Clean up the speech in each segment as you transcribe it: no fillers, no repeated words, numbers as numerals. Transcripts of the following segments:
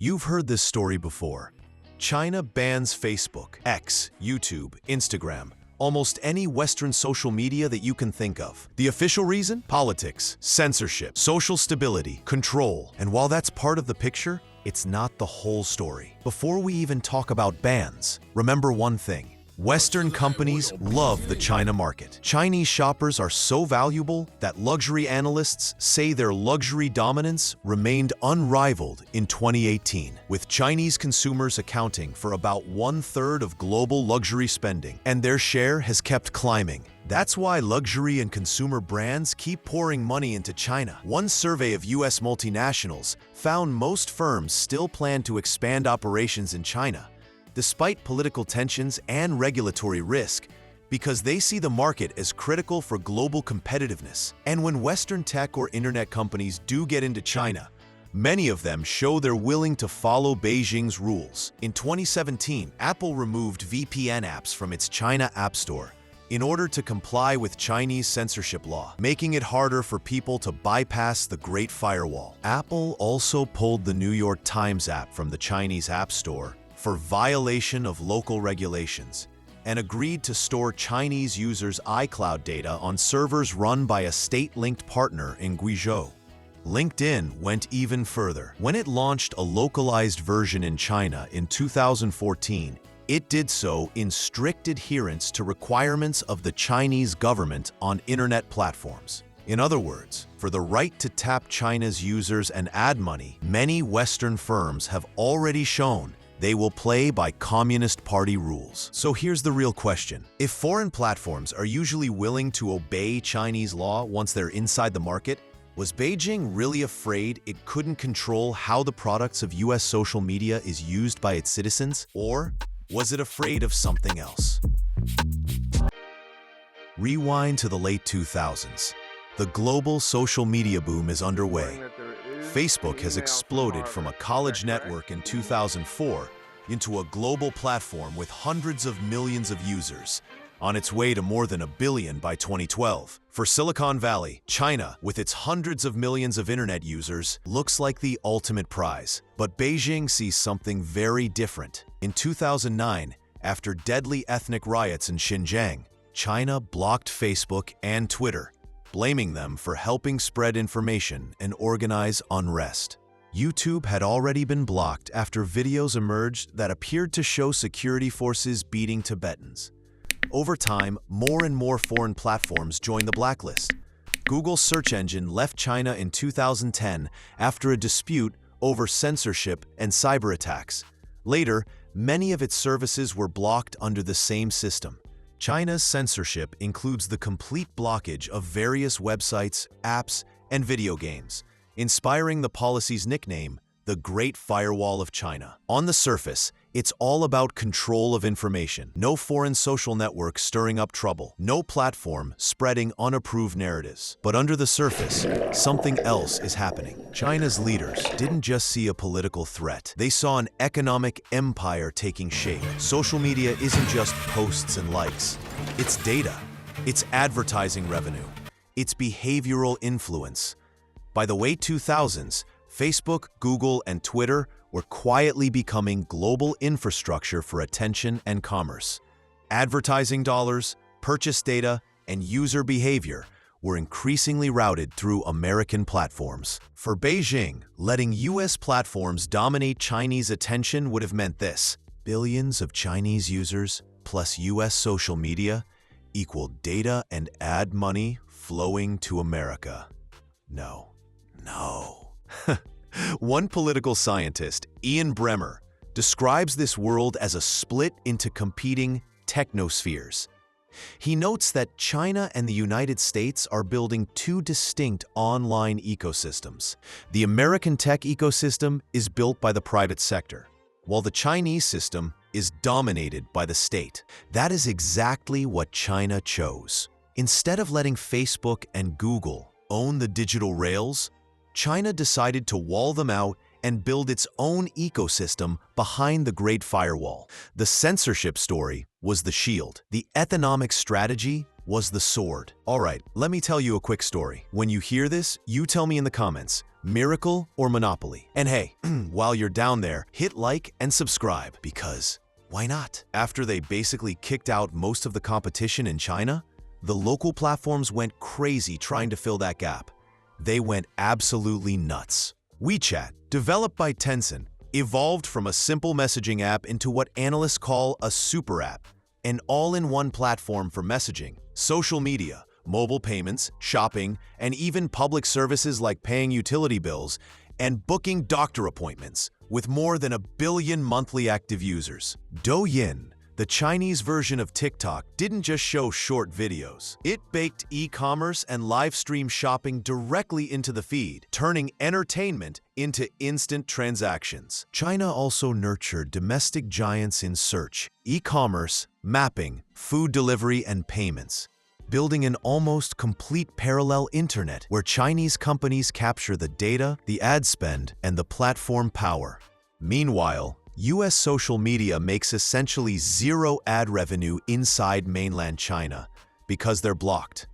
You've heard this story before. China bans Facebook, X, YouTube, Instagram, almost any Western social media that you can think of. The official reason? Politics, censorship, social stability, control. And while that's part of the picture, it's not the whole story. Before we even talk about bans, remember one thing. Western companies love the China market. Chinese shoppers are so valuable that luxury analysts say their luxury dominance remained unrivaled in 2018, with Chinese consumers accounting for about 1/3 of global luxury spending, and their share has kept climbing. That's why luxury and consumer brands keep pouring money into China. One survey of US multinationals found most firms still plan to expand operations in China, despite political tensions and regulatory risk, because they see the market as critical for global competitiveness. And when Western tech or internet companies do get into China, many of them show they're willing to follow Beijing's rules. In 2017, Apple removed VPN apps from its China App Store in order to comply with Chinese censorship law, making it harder for people to bypass the Great Firewall. Apple also pulled the New York Times app from the Chinese App Store for violation of local regulations, and agreed to store Chinese users' iCloud data on servers run by a state-linked partner in Guizhou. LinkedIn went even further. When it launched a localized version in China in 2014, it did so in strict adherence to requirements of the Chinese government on internet platforms. In other words, for the right to tap China's users and ad money, many Western firms have already shown they will play by Communist Party rules. So here's the real question. If foreign platforms are usually willing to obey Chinese law once they're inside the market, was Beijing really afraid it couldn't control how the products of US social media is used by its citizens? Or was it afraid of something else? Rewind to the late 2000s. The global social media boom is underway. Facebook has exploded from a college network in 2004 into a global platform with hundreds of millions of users, on its way to more than 1 billion by 2012. For Silicon Valley, China, with its hundreds of millions of internet users, looks like the ultimate prize. But Beijing sees something very different. In 2009, after deadly ethnic riots in Xinjiang, China blocked Facebook and Twitter, blaming them for helping spread information and organize unrest. YouTube had already been blocked after videos emerged that appeared to show security forces beating Tibetans. Over time, more and more foreign platforms joined the blacklist. Google's search engine left China in 2010 after a dispute over censorship and cyber attacks. Later, many of its services were blocked under the same system. China's censorship includes the complete blockage of various websites, apps, and video games, inspiring the policy's nickname, the Great Firewall of China. On the surface, it's all about control of information. No foreign social network stirring up trouble. No platform spreading unapproved narratives. But under the surface, something else is happening. China's leaders didn't just see a political threat. They saw an economic empire taking shape. Social media isn't just posts and likes. It's data. It's advertising revenue. It's behavioral influence. By the late 2000s, Facebook, Google, and Twitter were quietly becoming global infrastructure for attention and commerce. Advertising dollars, purchase data, and user behavior were increasingly routed through American platforms. For Beijing, letting US platforms dominate Chinese attention would have meant this: billions of Chinese users plus US social media equaled data and ad money flowing to America. No. One political scientist, Ian Bremmer, describes this world as a split into competing technospheres. He notes that China and the United States are building two distinct online ecosystems. The American tech ecosystem is built by the private sector, while the Chinese system is dominated by the state. That is exactly what China chose. Instead of letting Facebook and Google own the digital rails, China decided to wall them out and build its own ecosystem behind the Great Firewall. The censorship story was the shield. The economic strategy was the sword. All right, let me tell you a quick story. When you hear this, you tell me in the comments, Miracle or monopoly? And hey, while you're down there, hit like and subscribe because why not? After they basically kicked out most of the competition in China, the local platforms went crazy trying to fill that gap. They went absolutely nuts. WeChat, developed by Tencent, evolved from a simple messaging app into what analysts call a super app, an all-in-one platform for messaging, social media, mobile payments, shopping, and even public services like paying utility bills and booking doctor appointments, with more than 1 billion monthly active users. Douyin, the Chinese version of TikTok, didn't just show short videos. It baked e-commerce and live stream shopping directly into the feed, turning entertainment into instant transactions. China also nurtured domestic giants in search, e-commerce, mapping, food delivery, and payments, building an almost complete parallel internet where Chinese companies capture the data, the ad spend, and the platform power. Meanwhile, US social media makes essentially zero ad revenue inside mainland China because they're blocked.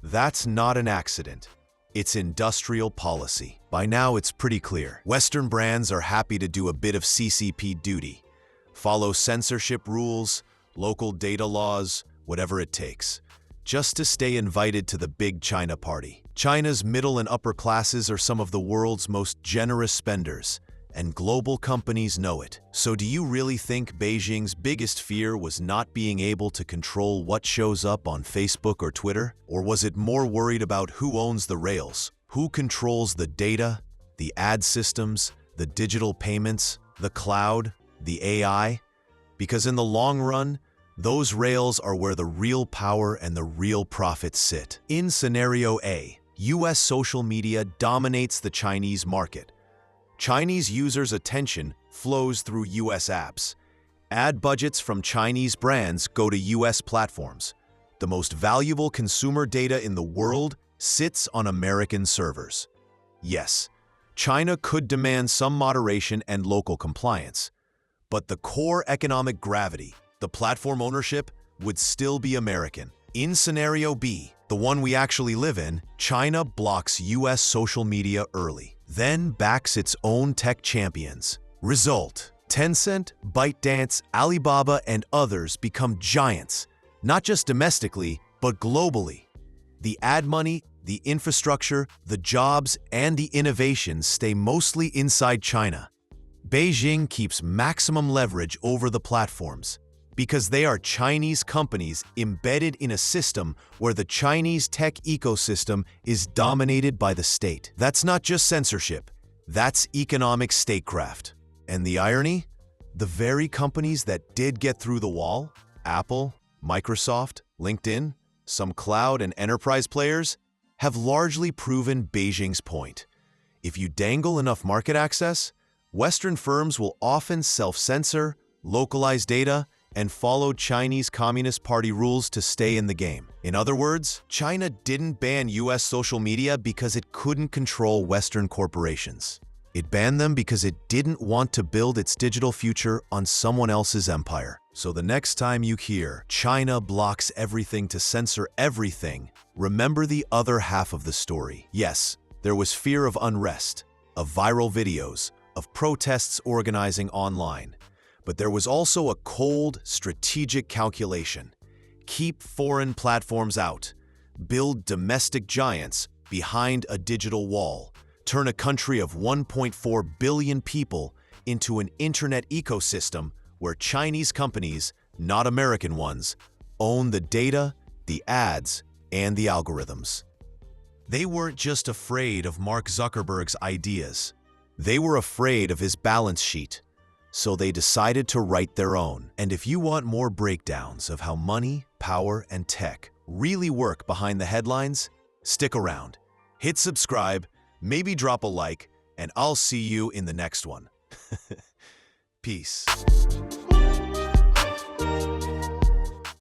That's not an accident. It's industrial policy. By now, it's pretty clear. Western brands are happy to do a bit of CCP duty, follow censorship rules, local data laws, whatever it takes, just to stay invited to the big China party. China's middle and upper classes are some of the world's most generous spenders, and global companies know it. So do you really think Beijing's biggest fear was not being able to control what shows up on Facebook or Twitter? Or was it more worried about who owns the rails, who controls the data, the ad systems, the digital payments, the cloud, the AI? Because in the long run, those rails are where the real power and the real profits sit. In Scenario A, US social media dominates the Chinese market. Chinese users' attention flows through US apps. Ad budgets from Chinese brands go to US platforms. The most valuable consumer data in the world sits on American servers. Yes, China could demand some moderation and local compliance, but the core economic gravity, the platform ownership, would still be American. In Scenario B, the one we actually live in, China blocks US social media early, then backs its own tech champions. Result: Tencent, ByteDance, Alibaba, and others become giants, not just domestically, but globally. The ad money, the infrastructure, the jobs, and the innovations stay mostly inside China. Beijing keeps maximum leverage over the platforms because they are Chinese companies embedded in a system where the Chinese tech ecosystem is dominated by the state. That's not just censorship, that's economic statecraft. And the irony? The very companies that did get through the wall, Apple, Microsoft, LinkedIn, some cloud and enterprise players, have largely proven Beijing's point. If you dangle enough market access, Western firms will often self-censor, localize data, and follow Chinese Communist Party rules to stay in the game. In other words, China didn't ban US social media because it couldn't control Western corporations. It banned them because it didn't want to build its digital future on someone else's empire. So the next time you hear China blocks everything to censor everything, remember the other half of the story. Yes, there was fear of unrest, of viral videos, of protests organizing online. But there was also a cold, strategic calculation. Keep foreign platforms out. Build domestic giants behind a digital wall. Turn a country of 1.4 billion people into an internet ecosystem where Chinese companies, not American ones, own the data, the ads, and the algorithms. They weren't just afraid of Mark Zuckerberg's ideas. They were afraid of his balance sheet. So they decided to write their own. And if you want more breakdowns of how money, power, and tech really work behind the headlines, stick around. Hit subscribe, maybe drop a like, and I'll see you in the next one. Peace.